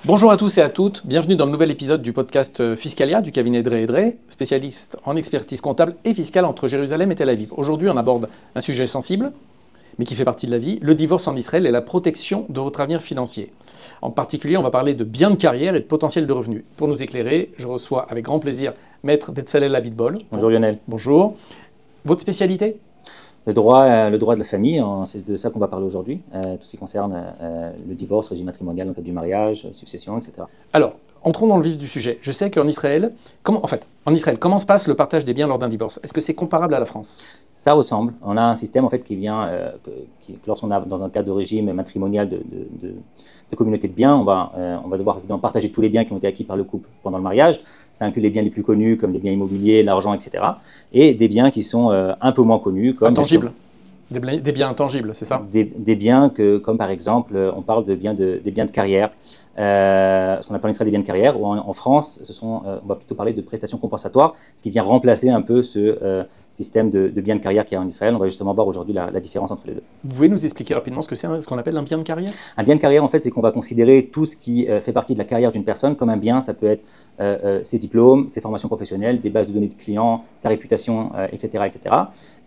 Bonjour à tous et à toutes, bienvenue dans le nouvel épisode du podcast Fiscalia du cabinet Drey & Drey, spécialiste en expertise comptable et fiscale entre Jérusalem et Tel Aviv. Aujourd'hui, on aborde un sujet sensible, mais qui fait partie de la vie, le divorce en Israël et la protection de votre avenir financier. En particulier, on va parler de biens de carrière et de potentiel de revenus. Pour nous éclairer, je reçois avec grand plaisir Maître Betzalel Abitbol. Bonjour Lionel. Bonjour. Votre spécialité ? Le droit de la famille, c'est de ça qu'on va parler aujourd'hui, tout ce qui concerne le divorce, régime matrimonial dans le cadre du mariage, succession, etc. Alors, entrons dans le vif du sujet. Je sais qu'en Israël, comment se passe le partage des biens lors d'un divorce? Est-ce que c'est comparable à la France? Ça ressemble. On a un système en fait qui vient, lorsqu'on a dans un cadre de régime matrimonial de communauté de biens, on va devoir évidemment partager tous les biens qui ont été acquis par le couple pendant le mariage. Ça inclut les biens les plus connus comme les biens immobiliers, l'argent, etc. Et des biens qui sont un peu moins connus comme intangibles. Des biens intangibles, c'est ça? Des biens comme par exemple, on parle des biens de carrière, ce qu'on appelle en Israël des biens de carrière, ou en France, on va plutôt parler de prestations compensatoires, ce qui vient remplacer un peu ce système de biens de carrière qu'il y a en Israël. On va justement voir aujourd'hui la différence entre les deux. Vous pouvez nous expliquer rapidement ce que c'est ce qu'on appelle un bien de carrière? Un bien de carrière, en fait, c'est qu'on va considérer tout ce qui fait partie de la carrière d'une personne comme un bien. Ça peut être ses diplômes, ses formations professionnelles, des bases de données de clients, sa réputation, etc., etc.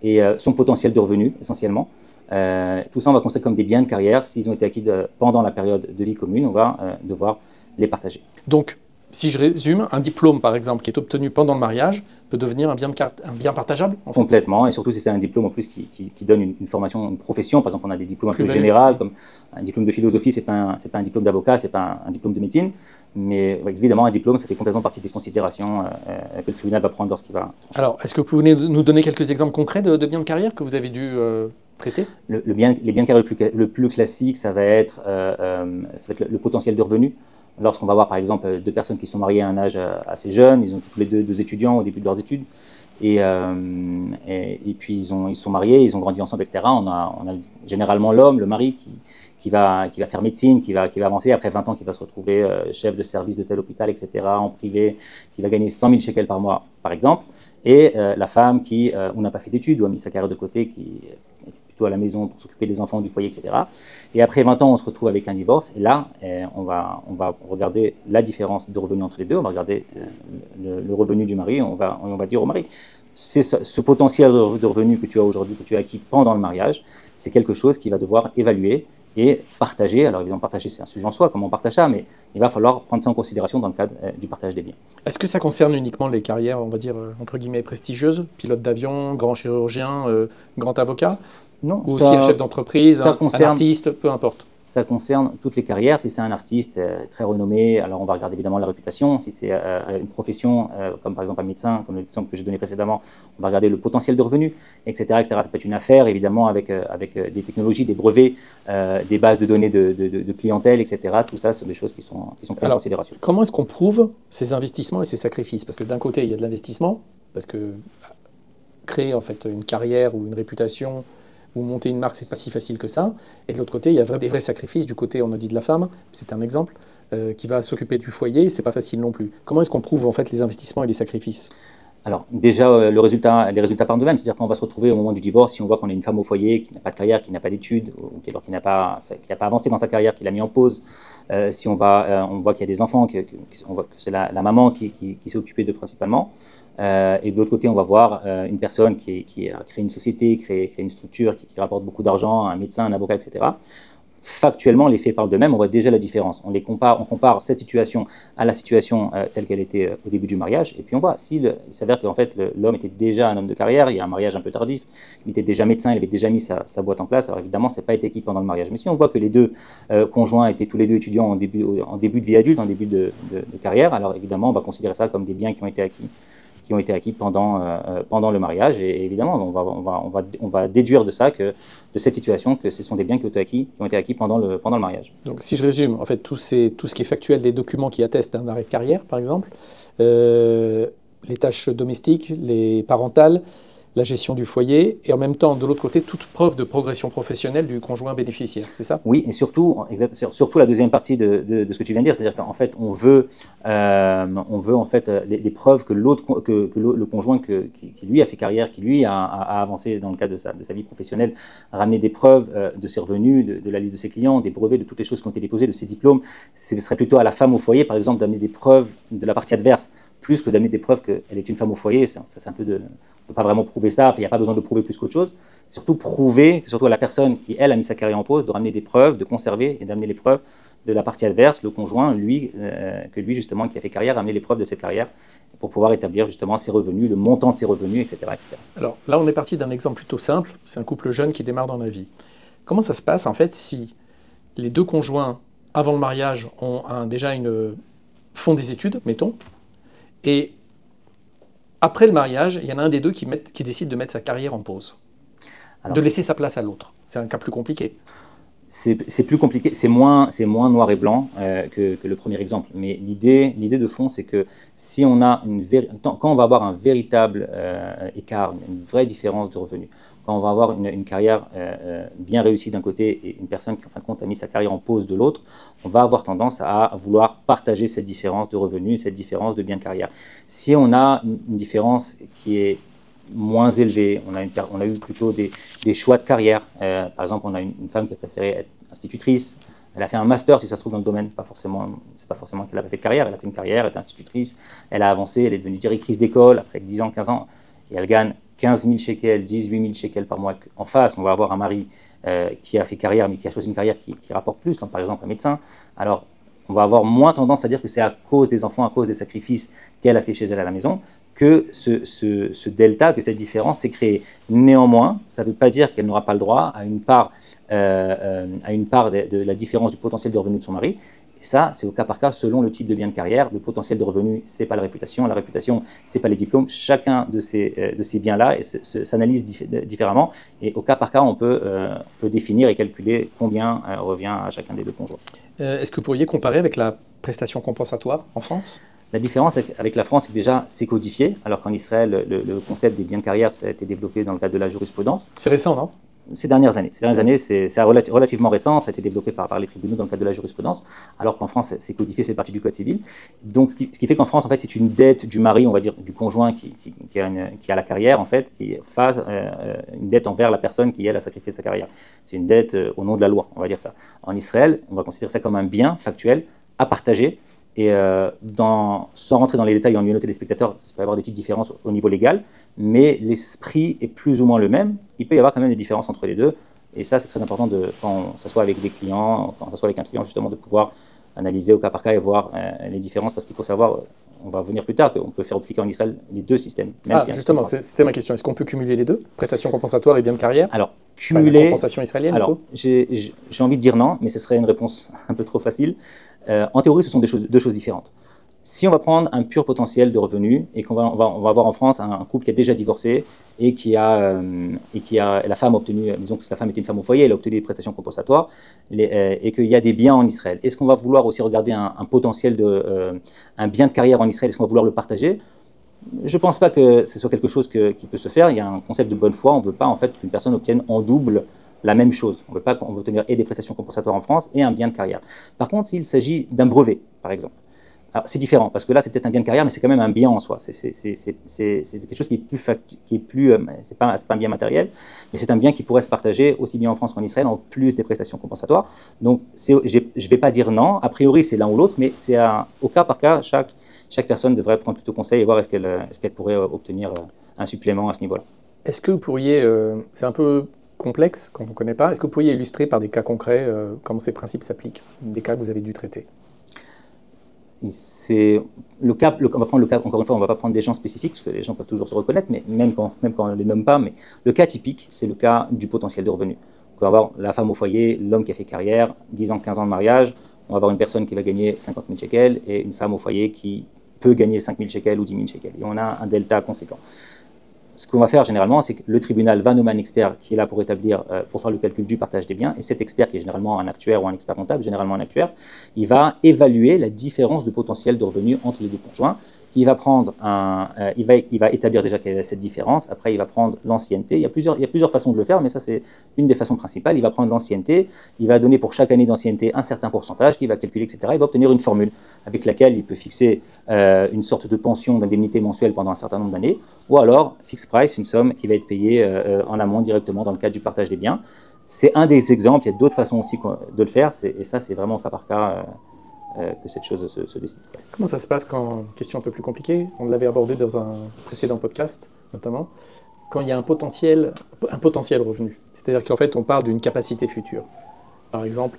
Et son potentiel de revenus, essentiellement. Tout ça, on va considérer comme des biens de carrière. S'ils ont été acquis pendant la période de vie commune, on va devoir les partager. Donc, si je résume, un diplôme, par exemple, qui est obtenu pendant le mariage, peut devenir un bien partageable en fait. Complètement, et surtout si c'est un diplôme en plus qui donne une formation, une profession. Par exemple, on a des diplômes un peu généraux, comme un diplôme de philosophie, c'est pas un diplôme d'avocat, c'est pas un diplôme de médecine. Mais évidemment, un diplôme, ça fait complètement partie des considérations que le tribunal va prendre lorsqu'il va... Alors, est-ce que vous pouvez nous donner quelques exemples concrets de biens de carrière que vous avez dû traiter? Les biens de carrière le plus classique, ça va être le potentiel de revenus. Lorsqu'on va voir par exemple deux personnes qui sont mariées à un âge assez jeune, ils ont tous les deux étudiants au début de leurs études, et puis ils sont mariés, ils ont grandi ensemble, etc. On a généralement l'homme, le mari, qui va faire médecine, qui va avancer après 20 ans, qui va se retrouver chef de service de tel hôpital, etc., en privé, qui va gagner 100 000 shekels par mois, par exemple, et la femme qui n'a pas fait d'études ou a mis sa carrière de côté, qui est plutôt à la maison pour s'occuper des enfants, du foyer, etc. Et après 20 ans, on se retrouve avec un divorce, et là, on va regarder la différence de revenus entre les deux, on va regarder le revenu du mari, on va dire au mari, c'est ce potentiel de revenus que tu as aujourd'hui, que tu as acquis pendant le mariage, c'est quelque chose qu'il va devoir évaluer et partager. Alors évidemment, partager, c'est un sujet en soi, comment on partage ça, mais il va falloir prendre ça en considération dans le cadre du partage des biens. Est-ce que ça concerne uniquement les carrières, on va dire, entre guillemets, prestigieuses, pilote d'avion, grand chirurgien, grand avocat? Non, ou aussi un chef d'entreprise, un artiste, peu importe. Ça concerne toutes les carrières. Si c'est un artiste très renommé, alors on va regarder évidemment la réputation. Si c'est une profession, comme par exemple un médecin, comme l'exemple que j'ai donné précédemment, on va regarder le potentiel de revenus, etc., etc. Ça peut être une affaire, évidemment, avec des technologies, des brevets, des bases de données de clientèle, etc. Tout ça, ce sont des choses qui sont prises en considération. Comment est-ce qu'on prouve ces investissements et ces sacrifices? Parce que d'un côté, il y a de l'investissement, parce que créer en fait une carrière ou une réputation ou monter une marque, c'est pas si facile que ça. Et de l'autre côté, il y a des vrais sacrifices. Du côté, on a dit de la femme, c'est un exemple, qui va s'occuper du foyer, c'est pas facile non plus. Comment est-ce qu'on prouve en fait les investissements et les sacrifices? Alors déjà, les résultats parlent d'eux-mêmes, c'est-à-dire qu'on va se retrouver au moment du divorce, si on voit qu'on a une femme au foyer qui n'a pas de carrière, qui n'a pas d'études, ou qui n'a pas avancé dans sa carrière, qui l'a mis en pause, si on voit qu'il y a des enfants, on voit que c'est la maman qui s'est occupée d'eux principalement. Et de l'autre côté, on va voir une personne qui a créé une société, créé une structure qui rapporte beaucoup d'argent, un médecin, un avocat, etc. Factuellement, les faits parlent d'eux-mêmes, on voit déjà la différence. On compare cette situation à la situation telle qu'elle était au début du mariage, et puis on voit, il s'avère qu'en fait l'homme était déjà un homme de carrière, il y a un mariage un peu tardif, il était déjà médecin, il avait déjà mis sa boîte en place, alors évidemment, ça n'a pas été acquis pendant le mariage. Mais si on voit que les deux conjoints étaient tous les deux étudiants en début de vie adulte, en début de carrière, alors évidemment, on va considérer ça comme des biens qui ont été acquis pendant le mariage, et évidemment on va déduire de cette situation que ce sont des biens qui ont été acquis pendant le mariage. Donc si je résume, en fait tout ce qui est factuel, les documents qui attestent d'un arrêt de carrière par exemple, les tâches domestiques, les parentales, la gestion du foyer, et en même temps, de l'autre côté, toute preuve de progression professionnelle du conjoint bénéficiaire, c'est ça? Oui, et surtout, surtout la deuxième partie de ce que tu viens de dire, c'est-à-dire qu'en fait, on veut en fait les preuves que le conjoint qui lui a fait carrière, qui lui a avancé dans le cadre de sa vie professionnelle, ramener des preuves de ses revenus, de la liste de ses clients, des brevets, de toutes les choses qui ont été déposées, de ses diplômes. Ce serait plutôt à la femme au foyer, par exemple, d'amener des preuves de la partie adverse, plus que d'amener des preuves qu'elle est une femme au foyer. C'est un peu de... On ne peut pas vraiment prouver ça, il n'y a pas besoin de prouver plus qu'autre chose. Surtout prouver, surtout à la personne qui, elle, a mis sa carrière en pause, de ramener des preuves, de conserver et d'amener les preuves de la partie adverse, le conjoint, lui, justement, qui a fait carrière, amener les preuves de cette carrière pour pouvoir établir justement ses revenus, le montant de ses revenus, etc., etc. Alors là, on est parti d'un exemple plutôt simple, c'est un couple jeune qui démarre dans la vie. Comment ça se passe, en fait, si les deux conjoints, avant le mariage, font des études, mettons, et après le mariage, il y en a un des deux qui décide de mettre sa carrière en pause, de laisser sa place à l'autre. C'est un cas plus compliqué. C'est plus compliqué, c'est moins noir et blanc que le premier exemple. Mais l'idée de fond, c'est que si on a quand on va avoir un véritable écart, une vraie différence de revenus, quand on va avoir une carrière bien réussie d'un côté et une personne qui, en fin de compte, a mis sa carrière en pause de l'autre, on va avoir tendance à vouloir partager cette différence de revenus, cette différence de bien de carrière. Si on a une différence qui est moins élevée, on a eu plutôt des choix de carrière. Par exemple, on a une femme qui a préféré être institutrice. Elle a fait un master, si ça se trouve, dans le domaine. C'est pas forcément qu'elle a fait de carrière. Elle a fait une carrière, elle est institutrice. Elle a avancé, elle est devenue directrice d'école après 10 ans, 15 ans. Et elle gagne 15 000 shekels, 18 000 shekels par mois. En face, on va avoir un mari qui a fait carrière, mais qui a choisi une carrière qui rapporte plus, comme par exemple un médecin. Alors, on va avoir moins tendance à dire que c'est à cause des enfants, à cause des sacrifices qu'elle a fait chez elle à la maison, que ce delta, que cette différence s'est créée. Néanmoins, ça ne veut pas dire qu'elle n'aura pas le droit à une part de la différence du potentiel de revenus de son mari. Et ça, c'est au cas par cas, selon le type de bien de carrière. Le potentiel de revenus, ce n'est pas la réputation, ce n'est pas les diplômes. Chacun de ces biens-là s'analyse différemment. Et au cas par cas, on peut définir et calculer combien revient à chacun des deux conjoints. Est-ce que vous pourriez comparer avec la prestation compensatoire en France ? La différence avec la France, c'est que déjà, c'est codifié, alors qu'en Israël, le concept des biens de carrière, ça a été développé dans le cadre de la jurisprudence. C'est récent, non ? Ces dernières années, c'est relativement récent, ça a été développé par les tribunaux dans le cadre de la jurisprudence, alors qu'en France, c'est codifié, c'est partie du Code civil. Donc, ce qui fait qu'en France, en fait, c'est une dette du mari, on va dire, du conjoint qui a la carrière, en fait, qui fasse une dette envers la personne qui, elle, a sacrifié sa carrière. C'est une dette au nom de la loi, on va dire ça. En Israël, on va considérer ça comme un bien factuel à partager. Et sans rentrer dans les détails en lieu noté des spectateurs, il peut y avoir des petites différences au niveau légal, mais l'esprit est plus ou moins le même. Il peut y avoir quand même des différences entre les deux. Et ça, c'est très important quand on s'assoit avec des clients, quand on s'assoit avec un client, justement, de pouvoir analyser au cas par cas et voir les différences. Parce qu'il faut savoir, on va venir plus tard, qu'on peut faire appliquer en Israël les deux systèmes. Justement, c'était ma question. Est-ce qu'on peut cumuler les deux, prestation compensatoire et bien de carrière? Alors, cumuler. La compensation israélienne, alors, j'ai envie de dire non, mais ce serait une réponse un peu trop facile. En théorie, ce sont deux choses différentes. Si on va prendre un pur potentiel de revenus et qu'on va avoir en France un couple qui a déjà divorcé et la femme a obtenu, disons que la femme était une femme au foyer, elle a obtenu des prestations compensatoires et qu'il y a des biens en Israël. Est-ce qu'on va vouloir aussi regarder un potentiel un bien de carrière en Israël? Est-ce qu'on va vouloir le partager? Je ne pense pas que ce soit quelque chose qui peut se faire. Il y a un concept de bonne foi. On ne veut pas en fait qu'une personne obtienne en double la même chose. On veut obtenir et des prestations compensatoires en France et un bien de carrière. Par contre, s'il s'agit d'un brevet, par exemple, c'est différent, parce que là, c'est peut-être un bien de carrière, mais c'est quand même un bien en soi. C'est quelque chose c'est pas un bien matériel, mais c'est un bien qui pourrait se partager aussi bien en France qu'en Israël, en plus des prestations compensatoires. Donc, je ne vais pas dire non. A priori, c'est l'un ou l'autre, mais c'est au cas par cas, chaque personne devrait prendre plutôt conseil et voir est-ce qu'elle pourrait obtenir un supplément à ce niveau-là. Est-ce que vous pourriez, c'est un peu complexe quand on ne connaît pas, est-ce que vous pourriez illustrer par des cas concrets comment ces principes s'appliquent, des cas que vous avez dû traiter? C'est on va prendre le cas, encore une fois, on ne va pas prendre des gens spécifiques, parce que les gens peuvent toujours se reconnaître, mais même quand on ne les nomme pas, mais le cas typique, c'est le cas du potentiel de revenu. On va avoir la femme au foyer, l'homme qui a fait carrière, 10 ans, 15 ans de mariage, on va avoir une personne qui va gagner 50 000 shekels et une femme au foyer qui peut gagner 5 000 shekels ou 10 000 shekels. Et on a un delta conséquent. Ce qu'on va faire généralement, c'est que le tribunal va nommer un expert qui est là pour faire le calcul du partage des biens, et cet expert, qui est généralement un actuaire ou un expert comptable, généralement un actuaire, il va évaluer la différence de potentiel de revenus entre les deux conjoints, il va prendre il va établir déjà quelle est cette différence. Après, il va prendre l'ancienneté. Il y a plusieurs façons de le faire, mais ça, c'est une des façons principales. Il va prendre l'ancienneté, il va donner pour chaque année d'ancienneté un certain pourcentage qu'il va calculer, etc. Il va obtenir une formule avec laquelle il peut fixer une sorte de pension d'indemnité mensuelle pendant un certain nombre d'années, ou alors fixed price, une somme qui va être payée en amont directement dans le cadre du partage des biens. C'est un des exemples. Il y a d'autres façons aussi de le faire, et ça, c'est vraiment au cas par cas. Que cette chose se décide. Comment ça se passe quand, question un peu plus compliquée, on l'avait abordé dans un précédent podcast notamment, quand il y a un potentiel revenu. C'est-à-dire qu'en fait on parle d'une capacité future. Par exemple,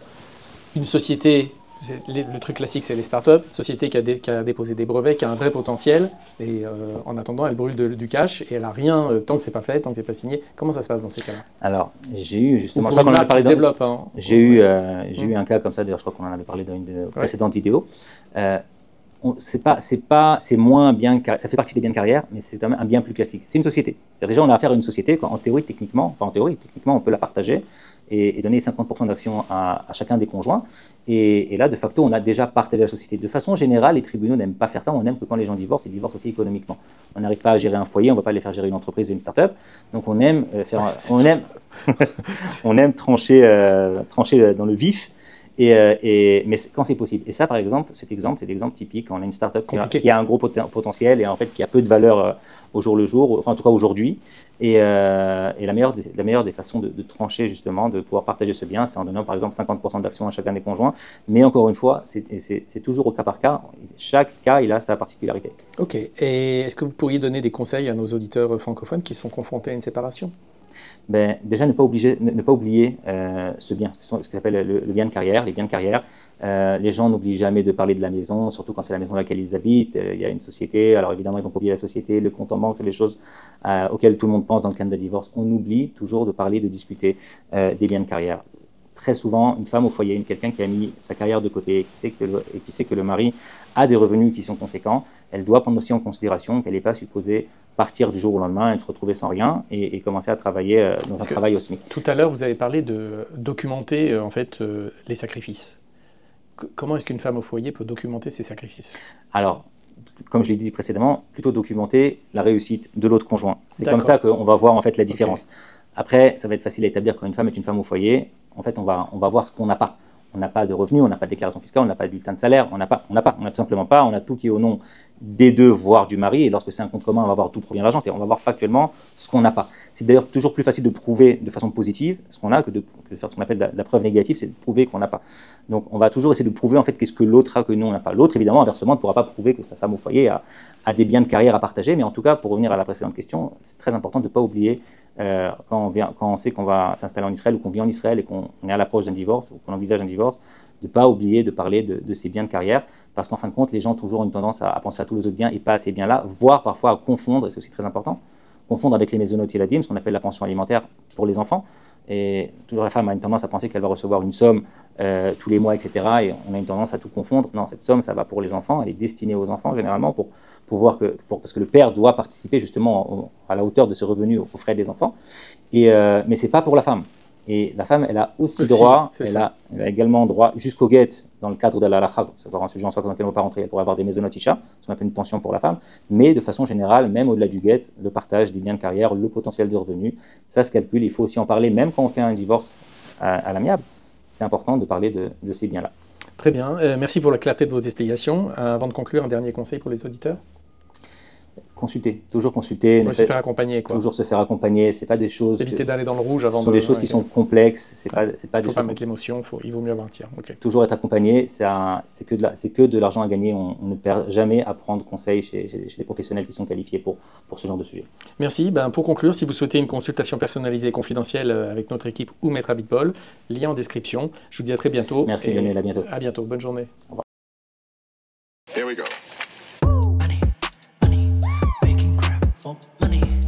une société, le truc classique c'est les startups, société qui a déposé des brevets, qui a un vrai potentiel, et en attendant elle brûle du cash et elle n'a rien tant que c'est pas fait, tant que c'est pas signé. Comment ça se passe dans ces cas-là? Alors j'ai eu justement, je crois qu'on en a parlé j'ai eu un cas comme ça, d'ailleurs je crois qu'on en avait parlé dans une de nos précédentes vidéos. C'est moins bien, ça fait partie des biens de carrière, mais c'est quand même un bien plus classique. C'est une société. Déjà, on a affaire à une société, en théorie, techniquement, on peut la partager et donner 50% d'actions à chacun des conjoints. Et là, de facto, on a déjà partagé la société. De façon générale, les tribunaux n'aiment pas faire ça. On aime que quand les gens divorcent, ils divorcent aussi économiquement. On n'arrive pas à gérer un foyer, on ne va pas les faire gérer une entreprise et une start-up. Donc, on aime on aime trancher dans le vif. Mais quand c'est possible. Et ça, par exemple, c'est l'exemple typique. On a une start-up qui a un gros potentiel et en fait qui a peu de valeur au jour le jour, enfin en tout cas aujourd'hui. Et la meilleure des façons de trancher justement, de pouvoir partager ce bien, c'est en donnant par exemple 50% d'actions à chacun des conjoints. Mais encore une fois, c'est toujours au cas par cas. Chaque cas, il a sa particularité. Ok. Et est-ce que vous pourriez donner des conseils à nos auditeurs francophones qui sont confrontés à une séparation? Déjà, ne pas oublier ce bien, ce qu'on appelle le bien de carrière, les biens de carrière. Les gens n'oublient jamais de parler de la maison, surtout quand c'est la maison dans laquelle ils habitent. Il y a une société, alors évidemment, ils vont pas oublier la société, le compte en banque, c'est les choses auxquelles tout le monde pense dans le cadre d'un divorce. On oublie toujours de parler, de discuter des biens de carrière. Très souvent, une femme au foyer, quelqu'un qui a mis sa carrière de côté, qui sait que le mari a des revenus qui sont conséquents, elle doit prendre aussi en considération qu'elle n'est pas supposée partir du jour au lendemain et se retrouver sans rien et commencer à travailler dans un travail au SMIC. Tout à l'heure, vous avez parlé de documenter en fait les sacrifices. Comment est-ce qu'une femme au foyer peut documenter ses sacrifices? Alors, comme je l'ai dit précédemment, plutôt documenter la réussite de l'autre conjoint. C'est comme ça qu'on va voir en fait la différence. Okay. Après, ça va être facile à établir quand une femme est une femme au foyer. En fait, on va voir ce qu'on n'a pas. On n'a pas de revenus, on n'a pas de déclaration fiscale, on n'a pas de bulletin de salaire, on n'a tout simplement pas. On a tout qui est au nom des deux, voire du mari. Et lorsque c'est un compte commun, on va voir d'où provient l'argent. On va voir factuellement ce qu'on n'a pas. C'est d'ailleurs toujours plus facile de prouver de façon positive ce qu'on a que de faire ce qu'on appelle la preuve négative, c'est de prouver qu'on n'a pas. Donc, on va toujours essayer de prouver en fait qu'est-ce que l'autre a que nous on n'a pas. L'autre, évidemment, inversement, ne pourra pas prouver que sa femme au foyer a des biens de carrière à partager. Mais en tout cas, pour revenir à la précédente question, c'est très important de ne pas oublier. Quand on sait qu'on va s'installer en Israël ou qu'on vit en Israël et qu'on est à l'approche d'un divorce ou qu'on envisage un divorce, de ne pas oublier de parler de ces biens de carrière, parce qu'en fin de compte, les gens ont toujours une tendance à penser à tous les autres biens et pas à ces biens-là, voire parfois à confondre, et c'est aussi très important, confondre avec les mezonot yeladim, ce qu'on appelle la pension alimentaire pour les enfants. Et toujours la femme a une tendance à penser qu'elle va recevoir une somme tous les mois, etc. Et on a une tendance à tout confondre. Non, cette somme, ça va pour les enfants, elle est destinée aux enfants généralement parce que le père doit participer justement à la hauteur de ses revenus aux frais des enfants. Mais ce n'est pas pour la femme. Et la femme, elle a aussi droit, elle a également droit jusqu'au guet dans le cadre de la halakha, c'est un sujet en soi dans lequel on ne va pas rentrer, elle pourrait avoir des mezonot isha, ce qu'on appelle une pension pour la femme, mais de façon générale, même au-delà du guet, le partage des biens de carrière, le potentiel de revenus, ça se calcule, il faut aussi en parler, même quand on fait un divorce à l'amiable, c'est important de parler de ces biens-là. Très bien, merci pour la clarté de vos explications. Avant de conclure, un dernier conseil pour les auditeurs? Toujours consulter. Se faire accompagner, quoi. Toujours se faire accompagner. C'est pas des choses. Éviter d'aller dans le rouge avant. Ce sont des choses qui sont complexes. C'est pas des choses. Faut pas mettre l'émotion. Il vaut mieux avertir. Okay. Toujours être accompagné. C'est que de l'argent à gagner. On ne perd jamais à prendre conseil chez les professionnels qui sont qualifiés pour ce genre de sujet. Merci. Pour conclure, si vous souhaitez une consultation personnalisée et confidentielle avec notre équipe ou Maître Abitbol, lien en description. Je vous dis à très bientôt. Merci Lionel. À bientôt. À bientôt. Bonne journée. Au revoir. Here we go. For money.